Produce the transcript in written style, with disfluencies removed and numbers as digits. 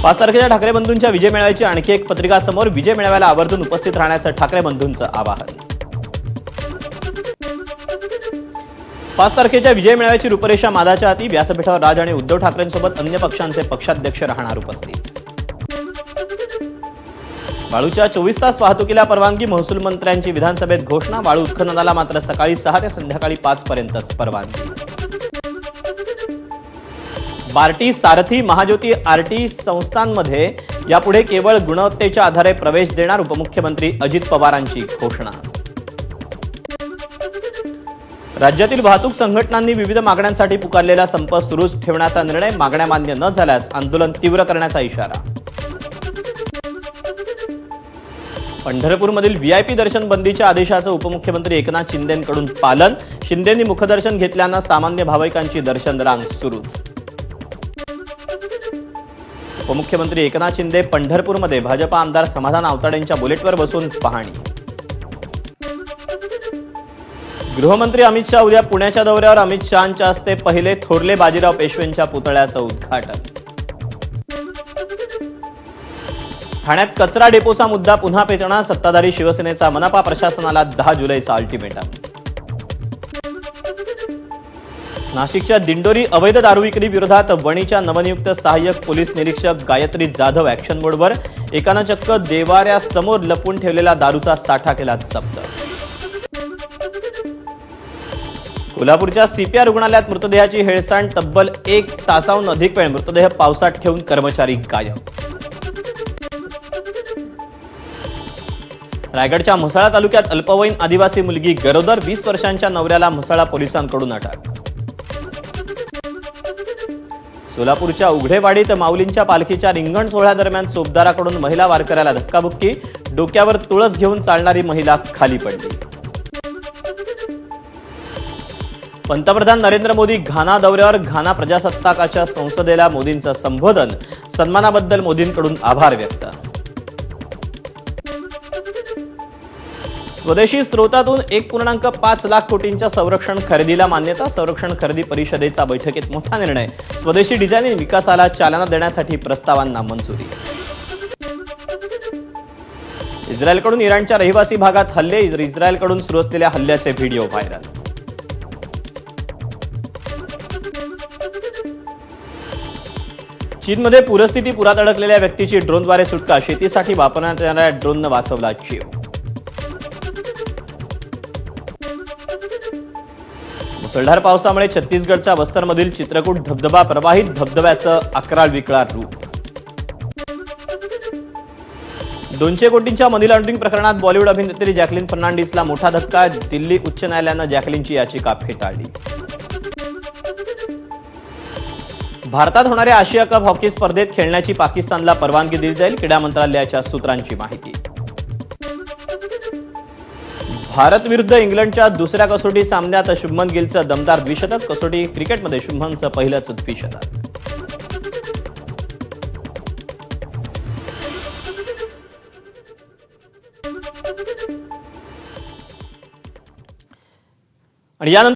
5 तारखेच्या ठाकरे बंधूंच्या विजय मेळाव्याची आणखी एक पत्रिका समोर. विजय मेळाव्याला आवर्जून उपस्थित राहण्याचं ठाकरे बंधूंचं आवाहन. 5 तारखेच्या विजय मेळाव्याची रूपरेषा मादाच्या हाती. व्यासपीठावर राज आणि उद्धव ठाकरेंसोबत अन्य पक्षांचे पक्षाध्यक्ष राहणार उपस्थित. वाळूच्या 24 तास वाहतुकीला परवानगी. महसूल मंत्र्यांची विधानसभेत घोषणा. वाळू उत्खननाला मात्र सकाळी 6 ते संध्याकाळी 5 पर्यंतच परवानगी. बार्टी, सारथी, महाज्योती, आरटी संस्थांमध्ये यापुढे केवळ गुणवत्तेच्या आधारे प्रवेश देणार. उपमुख्यमंत्री अजित पवारांची घोषणा. राज्यातील वाहतूक संघटनांनी विविध मागण्यांसाठी पुकारलेला संप सुरूच ठेवण्याचा निर्णय. मागण्या मान्य न झाल्यास आंदोलन तीव्र करण्याचा इशारा. पंढरपूरमधील व्हीआयपी दर्शन बंदीच्या आदेशाचं उपमुख्यमंत्री एकनाथ शिंदेंकडून पालन. शिंदेंनी मुखदर्शन घेतल्यानं सामान्य भाविकांची दर्शन रांग सुरूच. उपमुख्यमंत्री एकनाथ शिंदे पंढरपूरमध्ये भाजपा आमदार समाधान आवताडेंच्या बुलेटवर बसून पाहणी. गृहमंत्री अमित शाह उद्या पुण्याच्या दौऱ्यावर. अमित शहांच्या हस्ते पहिले थोरले बाजीराव पेशवेंच्या पुतळ्याचं उद्घाटन. ठाण्यात कचरा डेपोचा मुद्दा पुन्हा पेटणार. सत्ताधारी शिवसेनेचा मनपा प्रशासनाला 10 जुलैचा अल्टिमेटम. नाशिकच्या दिंडोरी अवैध दारू विक्री विरोधात वणीच्या नवनियुक्त सहाय्यक पोलीस निरीक्षक गायत्री जाधव ॲक्शन मोडवर. एकानं चक्क देवाऱ्यासमोर लपवून ठेवलेला दारूचा साठा केला जप्त. कोल्हापूरच्या सीपीआर रुग्णालयात मृतदेहाची हेळसांड. तब्बल 1 तासाहून अधिक वेळ मृतदेह पावसात ठेवून कर्मचारी गायब. रायगडच्या म्हसळा तालुक्यात अल्पवयीन आदिवासी मुलगी गरोदर. 20 वर्षांच्या नवऱ्याला म्हसळा पोलिसांकडून अटक. सोलापूरच्या उघडेवाडीत माऊलींच्या पालखीच्या रिंगण सोहळ्यादरम्यान चोपदाराकडून महिला वारकऱ्याला धक्काबुक्की. डोक्यावर तुळस घेऊन चालणारी महिला खाली पडली. पंतप्रधान नरेंद्र मोदी घाना दौऱ्यावर. घाना प्रजासत्ताकाच्या संसदेला मोदींचं संबोधन. सन्मानाबद्दल मोदींकडून आभार व्यक्त. स्वदेशी स्रोतातून 1.5 लाख कोटींच्या संरक्षण खरेदीला मान्यता. संरक्षण खरेदी परिषदेचा बैठकीत मोठा निर्णय. स्वदेशी डिझाईन विकासाला चालना देण्यासाठी प्रस्तावांना मंजुरी. इस्रायलकडून इराणच्या रहिवासी भागात हल्ले. इस्रायलकडून सुरू असलेल्या हल्ल्याचे व्हिडिओ व्हायरल. चीनमध्ये पूरस्थिती. पुरात अडकलेल्या व्यक्तीची ड्रोनद्वारे सुटका. शेतीसाठी वापरण्यात येणाऱ्या ड्रोननं वाचवला जीव. मुसळधार पावसामुळे छत्तीसगडच्या बस्तरमधील चित्रकूट धबधबा प्रवाहित. धबधब्याचं अकराळ विकराळ रूप. 200 कोटींच्या मनी लॉन्ड्रिंग प्रकरणात बॉलिवूड अभिनेत्री जॅकलिन फर्नांडिसला मोठा धक्का. दिल्ली उच्च न्यायालयानं जॅकलिनची याचिका फेटाळली. भारतात होणाऱ्या आशिया कप हॉकी स्पर्धेत खेळण्याची पाकिस्तानला परवानगी दिली जाईल. क्रीडा मंत्रालयाच्या सूत्रांची माहिती. भारत विरुद्ध इंग्लंडच्या दुसऱ्या कसोटी सामन्यात शुभमन गिलचं दमदार द्विशतक. कसोटी क्रिकेटमध्ये शुभमनचं पहिलंच द्विशतक. आणि यानंतर